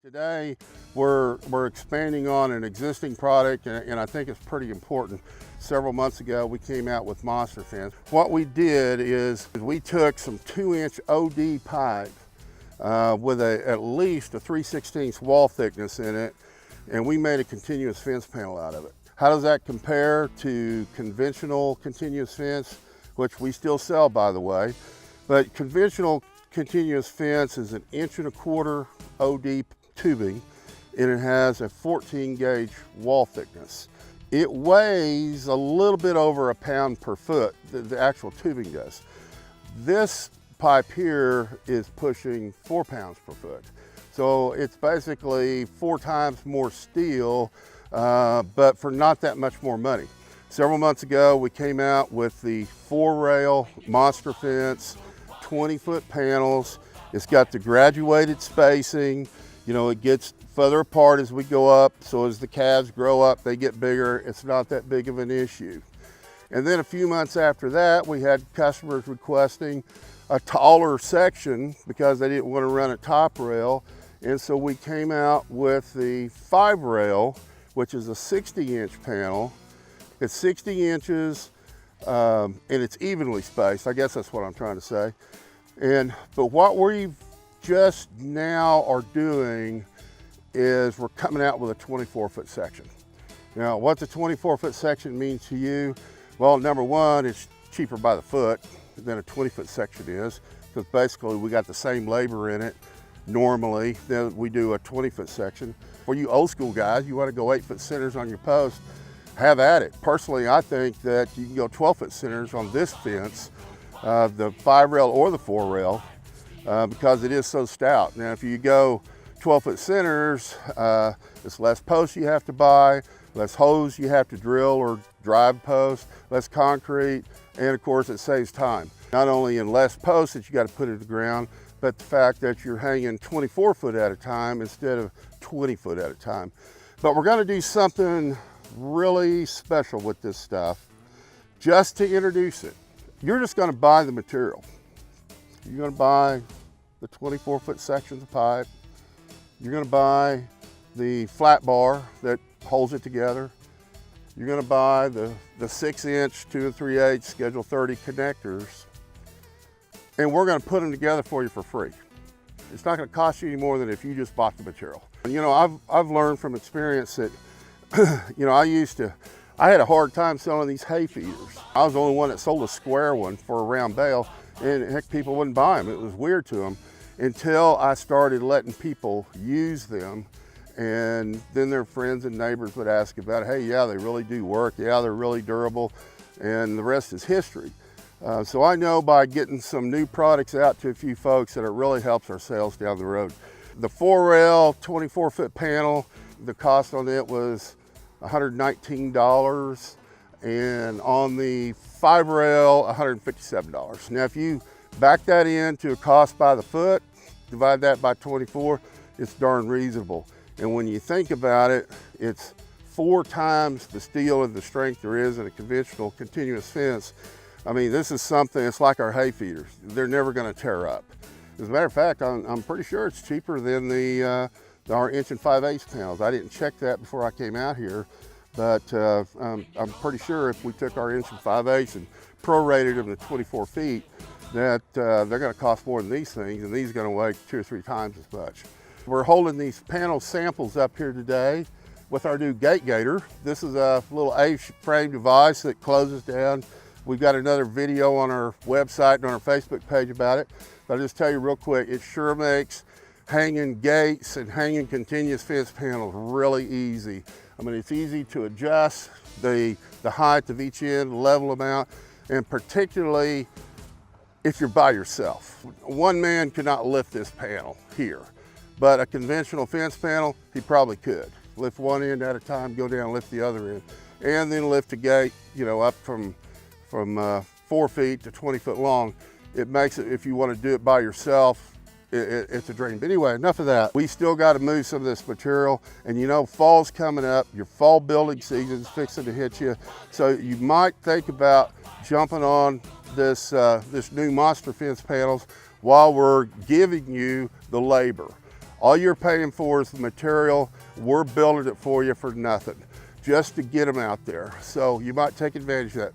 Today, we're expanding on an existing product, and I think it's pretty important. Several months ago, we came out with monster fence. What we did is we took some 2-inch OD pipe with at least a 3/16 wall thickness in it, and we made a continuous fence panel out of it. How does that compare to conventional continuous fence, which we still sell, by the way? But conventional continuous fence is 1.25 inch OD tubing, and it has a 14 gauge wall thickness. It weighs a little bit over a pound per foot, the actual tubing does. This pipe here is pushing 4 pounds per foot. So it's basically 4 times more steel, but for not that much more money. Several months ago, we came out with the 4-rail monster fence, 20-foot panels. It's got the graduated spacing. You know, it gets further apart as we go up, so as the calves grow up, they get bigger. It's not that big of an issue. And then a few months after that, we had customers requesting a taller section because they didn't want to run a top rail. And so we came out with the 5-rail, which is a 60-inch panel. It's 60 inches, and it's evenly spaced. I guess that's what I'm trying to say. But what we've just now are doing is we're coming out with a 24-foot section. Now, what the 24-foot section means to you? Well, number one, it's cheaper by the foot than a 20-foot section is, because basically we got the same labor in it normally than we do a 20-foot section. For you old school guys, you want to go 8-foot centers on your post, have at it. Personally, I think that you can go 12-foot centers on this fence, the 5-rail or the 4-rail, because it is so stout. Now, if you go 12-foot centers, it's less posts you have to buy, less holes you have to drill or drive posts, less concrete, and of course it saves time. Not only in less posts that you got to put in the ground, but the fact that you're hanging 24 foot at a time instead of 20 foot at a time. But we're going to do something really special with this stuff just to introduce it. You're just going to buy the material. You're going to buy the 24-foot sections of pipe. You're going to buy the flat bar that holds it together. You're going to buy the 6-inch 2 3/8 Schedule 30 connectors, and we're going to put them together for you for free. It's not going to cost you any more than if you just bought the material. And you know, I've learned from experience that you know, I had a hard time selling these hay feeders. I was the only one that sold a square one for a round bale, and heck, people wouldn't buy them. It was weird to them until I started letting people use them, and then their friends and neighbors would ask about it. Hey, yeah, they really do work. Yeah, they're really durable, and the rest is history. So I know by getting some new products out to a few folks that it really helps our sales down the road. The 4-rail 24-foot panel, the cost on it was $119, and on the 5-rail, $157. Now, if you back that into a cost by the foot, divide that by 24, it's darn reasonable. And when you think about it, it's 4 times the steel and the strength there is in a conventional continuous fence. I mean, this is something, it's like our hay feeders. They're never gonna tear up. As a matter of fact, I'm pretty sure it's cheaper than our 1 5/8 panels. I didn't check that before I came out here, but I'm pretty sure if we took our 1 5/8 and prorated them to 24 feet, that they're going to cost more than these things, and these are going to weigh 2 or 3 times as much. We're holding these panel samples up here today with our new Gator. This is a little A-frame device that closes down. We've got another video on our website and on our Facebook page about it. But I'll just tell you real quick, it sure makes hanging gates and hanging continuous fence panels really easy. I mean, it's easy to adjust the height of each end, level them out, and particularly if you're by yourself. One man could not lift this panel here, but a conventional fence panel, he probably could. Lift one end at a time, go down, lift the other end, and then lift a gate, you know, up from 4 feet to 20 foot long. It makes it, if you want to do it by yourself, it's a dream. But anyway, enough of that. We still got to move some of this material, and you know, fall's coming up. Your fall building season's fixing to hit you. So you might think about jumping on this new monster fence panels while we're giving you the labor. All you're paying for is the material. We're building it for you for nothing, just to get them out there. So you might take advantage of that.